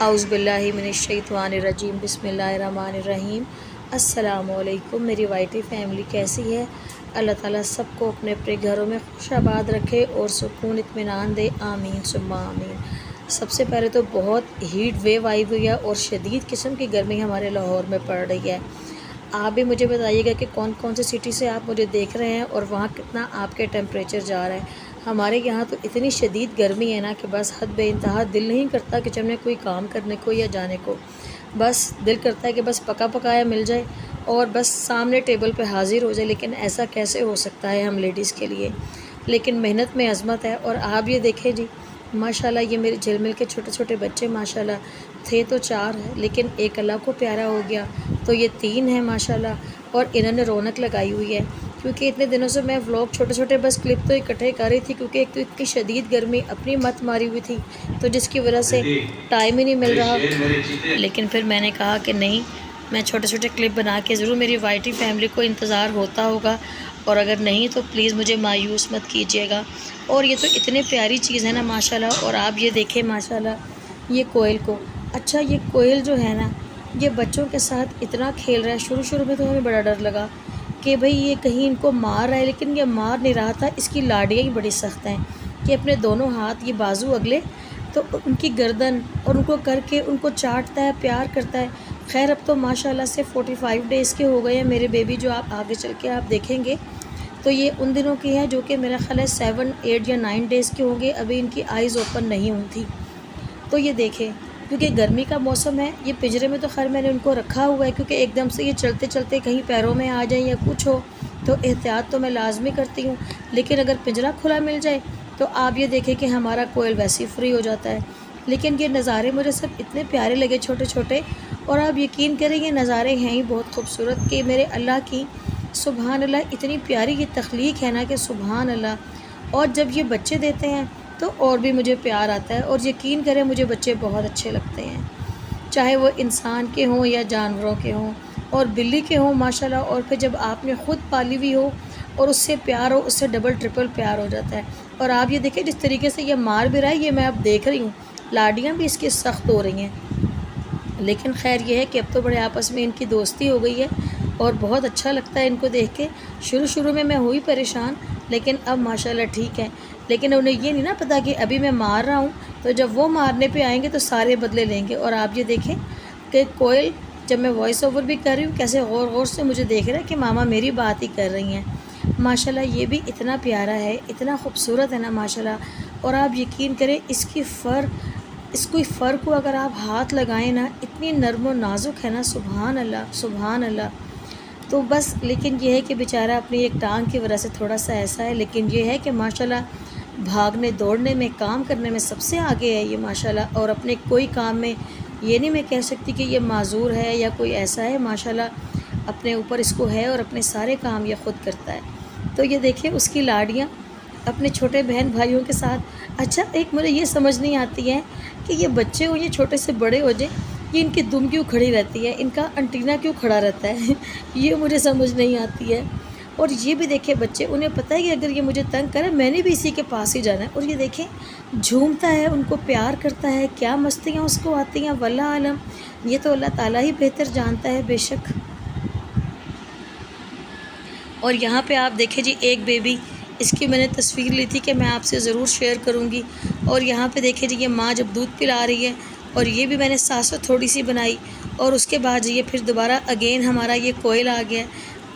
औज़ु बिल्लाहि मिनश्शैतानिर्रजीम बिस्मिल्लाहिर्रहमानिर्रहीम। अस्सलामुअलैकुम मेरी वाइटी फैमिली कैसी है। अल्लाह ताला सबको अपने अपने घरों में खुशाबाद रखे और सुकून इत्मीनान दे, आमीन सुम्मा आमीन। सबसे पहले तो बहुत हीट वेव आई हुई है और शदीद किस्म की गर्मी हमारे लाहौर में पड़ रही है। आप भी मुझे बताइएगा कि कौन कौन से सिटी से आप मुझे देख रहे हैं और वहाँ कितना आपके टेम्परेचर जा रहा है। हमारे यहाँ तो इतनी शदीद गर्मी है ना कि बस हद बेइंतहा दिल नहीं करता किचन में कोई काम करने को या जाने को। बस दिल करता है कि बस पका पकाया मिल जाए और बस सामने टेबल पे हाज़िर हो जाए। लेकिन ऐसा कैसे हो सकता है हम लेडीज़ के लिए। लेकिन मेहनत में अज़मत है। और आप ये देखें जी, माशाल्लाह ये मेरे झिलमिल के छोटे छोटे बच्चे माशाल्लाह थे तो 4 लेकिन एक अल्लाह को प्यारा हो गया तो ये 3 हैं माशाल्लाह। और इन्होंने रौनक लगाई हुई है क्योंकि इतने दिनों से मैं व्लॉग छोटे छोटे बस क्लिप तो इकट्ठे कर रही थी क्योंकि एक तो इतनी शदीद गर्मी अपनी मत मारी हुई थी तो जिसकी वजह से टाइम ही नहीं मिल रहा। लेकिन फिर मैंने कहा कि नहीं, मैं छोटे छोटे क्लिप बना के ज़रूर मेरी वाइटी फैमिली को इंतज़ार होता होगा और अगर नहीं तो प्लीज़ मुझे मायूस मत कीजिएगा। और ये तो इतनी प्यारी चीज़ है ना माशाल्लाह। और आप ये देखें माशाल्लाह ये कोयल को, अच्छा ये कोयल जो है ना ये बच्चों के साथ इतना खेल रहा है। शुरू में तो हमें बड़ा डर लगा कि भाई ये कहीं इनको मार रहा है, लेकिन ये मार नहीं रहा था। इसकी लाड़ियाँ ही बड़ी सख्त हैं कि अपने दोनों हाथ ये बाजू अगले तो उनकी गर्दन और उनको करके उनको चाटता है, प्यार करता है। खैर अब तो माशाल्लाह से 45 डेज़ के हो गए हैं मेरे बेबी, जो आप आगे चल के आप देखेंगे तो ये उन दिनों की है जो कि मेरा ख्याल है 7, 8 या 9 डेज़ के होंगे। अभी इनकी आइज़ ओपन नहीं हुई थी। तो ये देखें क्योंकि गर्मी का मौसम है, ये पिंजरे में तो खैर मैंने उनको रखा हुआ है क्योंकि एकदम से ये चलते चलते कहीं पैरों में आ जाए या कुछ हो तो एहतियात तो मैं लाजमी करती हूँ। लेकिन अगर पिंजरा खुला मिल जाए तो आप ये देखें कि हमारा कोयल वैसे ही फ्री हो जाता है। लेकिन ये नज़ारे मुझे सब इतने प्यारे लगे छोटे छोटे। और आप यकीन करें ये नज़ारे हैं ही बहुत खूबसूरत कि मेरे अल्लाह की सुबहान अल्लाह, इतनी प्यारी ये तख्लीक है ना कि सुबहान अल्लाह। और जब ये बच्चे देते हैं तो और भी मुझे प्यार आता है। और यकीन करें मुझे बच्चे बहुत अच्छे लगते हैं, चाहे वो इंसान के हों या जानवरों के हों और बिल्ली के हों माशाल्लाह। और फिर जब आपने ख़ुद पाली हुई हो और उससे प्यार हो, उससे डबल ट्रिपल प्यार हो जाता है। और आप ये देखें जिस तरीके से ये मार भी रहा है, ये मैं अब देख रही हूँ लाड़ियाँ भी इसकी सख्त हो रही हैं। लेकिन खैर ये है कि अब तो बड़े आपस में इनकी दोस्ती हो गई है और बहुत अच्छा लगता है इनको देख के। शुरू में मैं हुई परेशान लेकिन अब माशाल्लाह ठीक है। लेकिन उन्हें ये नहीं ना पता कि अभी मैं मार रहा हूँ तो जब वो मारने पे आएंगे तो सारे बदले लेंगे। और आप ये देखें कि कोयल जब मैं वॉइस ओवर भी कर रही हूँ कैसे गौर गौर से मुझे देख रहा है कि मामा मेरी बात ही कर रही हैं। माशाल्लाह ये भी इतना प्यारा है, इतना खूबसूरत है ना माशाल्लाह। और आप यकीन करें इसकी फ़र को अगर आप हाथ लगाएं ना, इतनी नर्म और नाजुक है ना, सुभान अल्लाह सुभान अल्लाह। तो बस लेकिन ये है कि बेचारा अपनी एक टांग की वजह से थोड़ा सा ऐसा है। लेकिन ये है कि माशाल्लाह भागने दौड़ने में काम करने में सबसे आगे है ये माशाल्लाह। और अपने कोई काम में ये नहीं मैं कह सकती कि ये माजूर है या कोई ऐसा है, माशाल्लाह अपने ऊपर इसको है और अपने सारे काम ये ख़ुद करता है। तो ये देखिए उसकी लाड़ियाँ अपने छोटे बहन भाइयों के साथ। अच्छा एक मुझे ये समझ नहीं आती है कि ये बच्चे हो ये छोटे से बड़े हो जाए, ये इनकी दुम क्यों खड़ी रहती है, इनका अंटीना क्यों खड़ा रहता है ये मुझे समझ नहीं आती है। और ये भी देखें बच्चे, उन्हें पता है कि अगर ये मुझे तंग करे मैंने भी इसी के पास ही जाना है। और ये देखें झूमता है, उनको प्यार करता है, क्या मस्तियाँ उसको आती हैं वल्लाह आलम, ये तो अल्लाह ताला ही बेहतर जानता है बेशक। और यहाँ पे आप देखें जी एक बेबी, इसकी मैंने तस्वीर ली थी कि मैं आपसे ज़रूर शेयर करूँगी। और यहाँ पे देखें जी ये माँ जब दूध पिला रही है और ये भी मैंने साथ थोड़ी सी बनाई। और उसके बाद ये फिर दोबारा अगेन हमारा ये कोयल आ गया।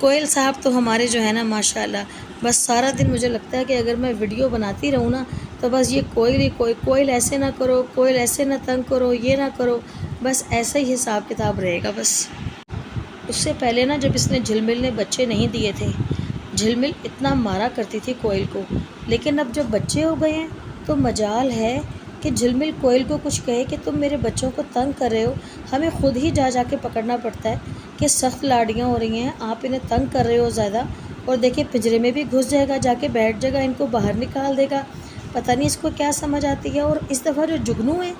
कोयल साहब तो हमारे जो है ना माशाल्लाह, बस सारा दिन मुझे लगता है कि अगर मैं वीडियो बनाती रहूँ ना तो बस ये कोयल ही कोयल ऐसे ना करो, कोयल ऐसे ना तंग करो, ये ना करो, बस ऐसा ही हिसाब किताब रहेगा बस। उससे पहले ना जब इसने झिलमिल ने बच्चे नहीं दिए थे, झिलमिल इतना मारा करती थी कोयल को। लेकिन अब जब बच्चे हो गए हैं तो मजाल है कि झिलमिल कोयल को कुछ कहे कि तुम मेरे बच्चों को तंग कर रहे हो। हमें ख़ुद ही जा के पकड़ना पड़ता है कि सख्त लाड़ियाँ हो रही हैं, आप इन्हें तंग कर रहे हो ज़्यादा। और देखिए पिंजरे में भी घुस जाएगा, जाके बैठ जाएगा, इनको बाहर निकाल देगा। पता नहीं इसको क्या समझ आती है। और इस दफ़ा जो जुगनू है,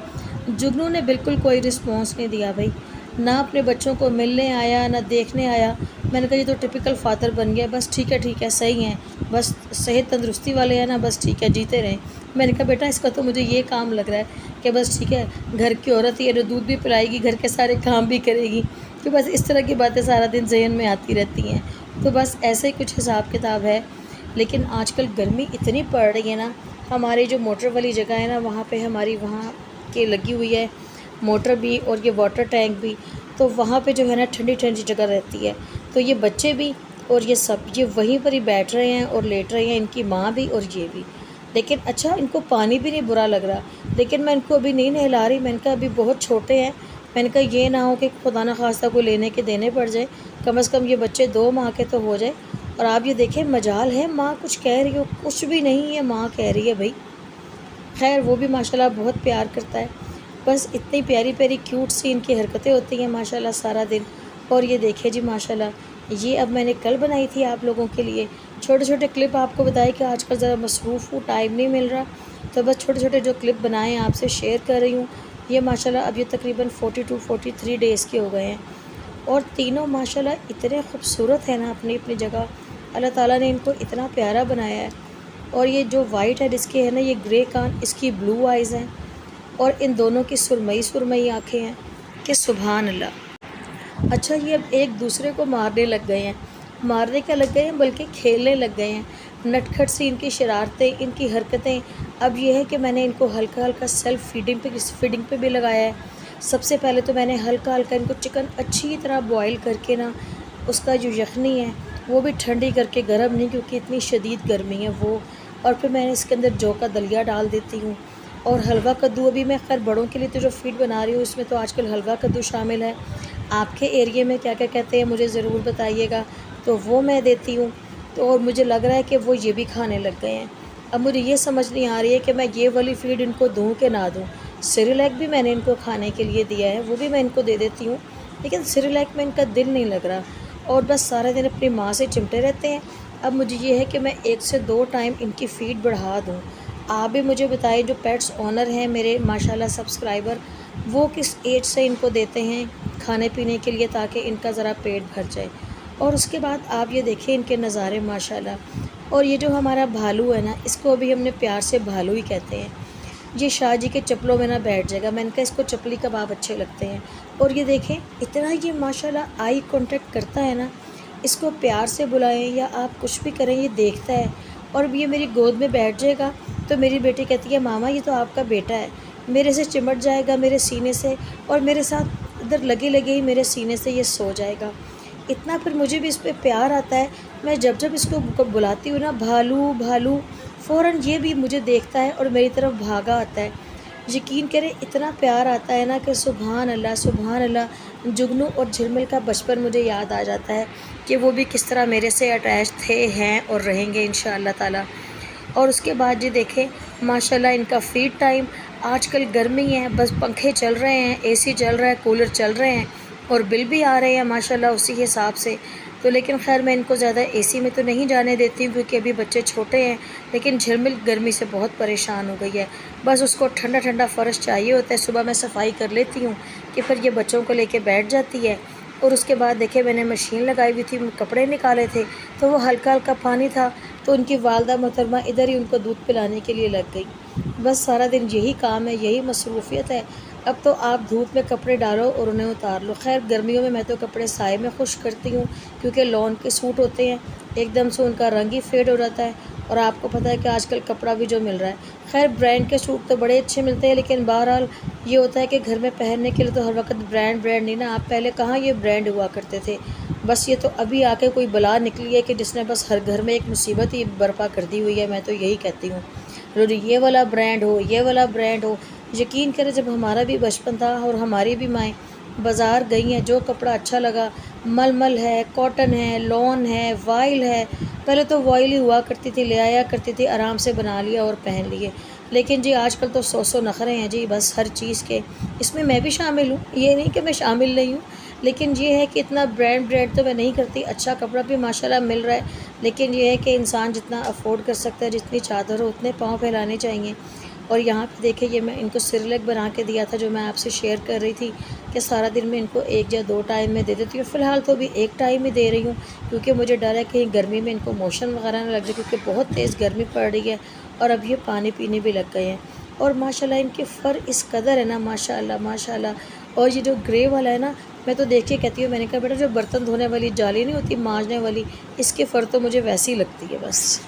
जुगनू ने बिल्कुल कोई रिस्पॉन्स नहीं दिया भाई, ना अपने बच्चों को मिलने आया ना देखने आया। मैंने कहा ये तो टिपिकल फादर बन गया, बस ठीक है सही हैं, बस सेहत तंदुरुस्ती वाले हैं ना, बस ठीक है जीते रहें। मैंने कहा बेटा इसका तो मुझे ये काम लग रहा है कि बस ठीक है, घर की औरत ही है जो दूध भी पिलाएगी, घर के सारे काम भी करेगी, कि बस इस तरह की बातें सारा दिन ज़हन में आती रहती हैं। तो बस ऐसे ही कुछ हिसाब किताब है। लेकिन आजकल गर्मी इतनी पड़ रही है ना, हमारी जो मोटर वाली जगह है ना, वहाँ पे हमारी वहाँ के लगी हुई है मोटर भी और ये वाटर टैंक भी, तो वहाँ पे जो है ना ठंडी ठंडी जगह रहती है। तो ये बच्चे भी और ये सब ये वहीं पर ही बैठ रहे हैं और लेट रहे हैं, इनकी माँ भी और ये भी। लेकिन अच्छा, इनको पानी भी नहीं बुरा लग रहा, लेकिन मैं इनको अभी नहीं नहला रही। मैंने कहा अभी बहुत छोटे हैं, मैंने कहा ये ना हो कि खुदा न खास्ता को लेने के देने पड़ जाए, कम से कम ये बच्चे 2 माह के तो हो जाए। और आप ये देखें, मजाल है माँ कुछ कह रही हो, कुछ भी नहीं है, माँ कह रही है भाई। खैर वो भी माशाल्लाह बहुत प्यार करता है, बस इतनी प्यारी प्यारी क्यूट सी इनकी हरकतें होती हैं माशाल्लाह सारा दिन। और ये देखिए जी माशाल्लाह, ये अब मैंने कल बनाई थी आप लोगों के लिए छोटे छोटे क्लिप। आपको बताया कि आजकल ज़रा मसरूफ़ हूँ, टाइम नहीं मिल रहा, तो बस छोटे छोटे जो क्लिप बनाए हैं आपसे शेयर कर रही हूँ। ये माशाल्लाह अब ये तकरीबन 42-43 डेज़ के हो गए हैं और तीनों माशाल्लाह इतने खूबसूरत हैं ना अपनी अपनी जगह। अल्लाह ताला ने इनको इतना प्यारा बनाया है। और ये जो वाइट है इसके है ना, ये ग्रे कान, इसकी ब्लू आइज़ हैं और इन दोनों की सुरमई सुरमई आँखें हैं कि सुभान अल्लाह। अच्छा, ये अब एक दूसरे को मारने लग गए हैं, मारने का लग गए हैं बल्कि खेलने लग गए हैं। नटखट सी इनकी शरारतें, इनकी हरकतें। अब ये है कि मैंने इनको हल्का हल्का सेल्फ़ फीडिंग पे भी लगाया है। सबसे पहले तो मैंने हल्का हल्का इनको चिकन अच्छी तरह बॉयल करके ना, उसका जो यखनी है वो भी ठंडी करके, गर्म नहीं क्योंकि इतनी शदीद गर्मी है वो। और फिर मैंने इसके अंदर जौ का दलिया डाल देती हूँ और हलवा कद्दू। अभी मैं खैर बड़ों के लिए तो जो फीड बना रही हूँ उसमें तो आजकल हलवा कद्दू शामिल है। आपके एरिया में क्या क्या कहते हैं मुझे ज़रूर बताइएगा, तो वो मैं देती हूँ। तो और मुझे लग रहा है कि वो ये भी खाने लग गए हैं। अब मुझे ये समझ नहीं आ रही है कि मैं ये वाली फ़ीड इनको दूँ कि ना दूँ। सेरेलैक भी मैंने इनको खाने के लिए दिया है, वो भी मैं इनको दे देती हूँ, लेकिन सेरेलैक में इनका दिल नहीं लग रहा और बस सारा दिन अपनी माँ से चिमटे रहते हैं। अब मुझे ये है कि मैं 1 से 2 टाइम इनकी फ़ीड बढ़ा दूँ। आप भी मुझे बताइए, जो पेट्स ओनर हैं मेरे माशाल्लाह सब्सक्राइबर, वो किस एज से इनको देते हैं खाने पीने के लिए ताकि इनका ज़रा पेट भर जाए। और उसके बाद आप ये देखें इनके नज़ारे माशाल्लाह। और ये जो हमारा भालू है ना, इसको अभी हमने प्यार से भालू ही कहते हैं। ये शाह जी के चप्पलों में ना बैठ जाएगा, मैंने कहा इसको चपली कबाब अच्छे लगते हैं। और ये देखें इतना ये माशाल्लाह आई कांटेक्ट करता है ना, इसको प्यार से बुलाएं या आप कुछ भी करें ये देखता है। और ये मेरी गोद में बैठ जाएगा तो मेरी बेटी कहती है मामा ये तो आपका बेटा है, मेरे से चिमट जाएगा मेरे सीने से और मेरे साथ इधर लगे लगे ही मेरे सीने से ये सो जाएगा। इतना फिर मुझे भी इस पर प्यार आता है। मैं जब जब इसको बुलाती हूँ ना भालू भालू, फ़ौरन ये भी मुझे देखता है और मेरी तरफ भागा आता है। यकीन करें इतना प्यार आता है ना कि सुभान अल्लाह सुभान अल्लाह। जुगनू और झिलमिल का बचपन मुझे याद आ जाता है कि वो भी किस तरह मेरे से अटैच थे, हैं और रहेंगे इंशाअल्लाह ताला। और उसके बाद ये देखें माशाल्लाह इनका फ़ीड टाइम। आजकल गर्मी है, बस पंखे चल रहे हैं, एसी चल रहा है, कूलर चल रहे हैं और बिल भी आ रहे हैं माशाल्लाह उसी हिसाब से। तो लेकिन खैर मैं इनको ज़्यादा एसी में तो नहीं जाने देती हूँ क्योंकि अभी बच्चे छोटे हैं। लेकिन झिलमिल गर्मी से बहुत परेशान हो गई है, बस उसको ठंडा ठंडा फ़र्श चाहिए होता है। सुबह मैं सफाई कर लेती हूँ कि फिर ये बच्चों को लेके बैठ जाती है। और उसके बाद देखिए मैंने मशीन लगाई हुई थी, कपड़े निकाले थे तो वो हल्का हल्का पानी था, तो उनकी वालदा मोहतरमा इधर ही उनको दूध पिलाने के लिए लग गई। बस सारा दिन यही काम है, यही मसरूफ़ियत है। अब तो आप धूप में कपड़े डालो और उन्हें उतार लो। खैर गर्मियों में मैं तो कपड़े साए में खुश करती हूँ क्योंकि लॉन के सूट होते हैं, एकदम से उनका रंग ही फेड हो जाता है। और आपको पता है कि आजकल कपड़ा भी जो मिल रहा है, खैर ब्रांड के सूट तो बड़े अच्छे मिलते हैं, लेकिन बहरहाल ये होता है कि घर में पहनने के लिए तो हर वक्त ब्रांड नहीं ना। आप पहले कहाँ ये ब्रांड हुआ करते थे, बस ये तो अभी आके कोई बला निकली है कि जिसने बस हर घर में एक मुसीबत ही बर्पा कर दी हुई है। मैं तो यही कहती हूँ रोज़ ये वाला ब्रांड हो, ये वाला ब्रांड हो। यकीन करें जब हमारा भी बचपन था और हमारी भी माएँ बाज़ार गई हैं, जो कपड़ा अच्छा लगा, मलमल है, कॉटन है, लॉन है, वाइल है, पहले तो वाइल ही हुआ करती थी, ले आया करती थी, आराम से बना लिया और पहन लिए। लेकिन जी आजकल तो 100 नखरे हैं जी बस हर चीज़ के। इसमें मैं भी शामिल हूँ, ये नहीं कि मैं शामिल नहीं हूँ, लेकिन ये है कि इतना ब्रांड तो मैं नहीं करती। अच्छा कपड़ा भी माशाल्लाह मिल रहा है, लेकिन ये है कि इंसान जितना अफोर्ड कर सकता है, जितनी चादर हो उतने पाँव फैलाने चाहिए। और यहाँ पे देखिए ये मैं इनको सेरेलैक बना के दिया था जो मैं आपसे शेयर कर रही थी कि सारा दिन में इनको 1 या 2 टाइम में दे देती हूँ। फ़िलहाल तो अभी 1 टाइम ही दे रही हूँ क्योंकि मुझे डर है कि गर्मी में इनको मोशन वगैरह ना लग जाए, क्योंकि बहुत तेज़ गर्मी पड़ रही है और अब ये पानी पीने भी लग गए हैं। और माशाल्लाह इनके फ़र इस कदर है ना, माशाल्लाह माशाल्लाह। और ये जो ग्रे वाला है ना, मैं तो देख के कहती हूँ, मैंने कहा बेटा जो बर्तन धोने वाली जाली नहीं होती, मांजने वाली, इसके फ़र तो मुझे वैसी ही लगती है बस।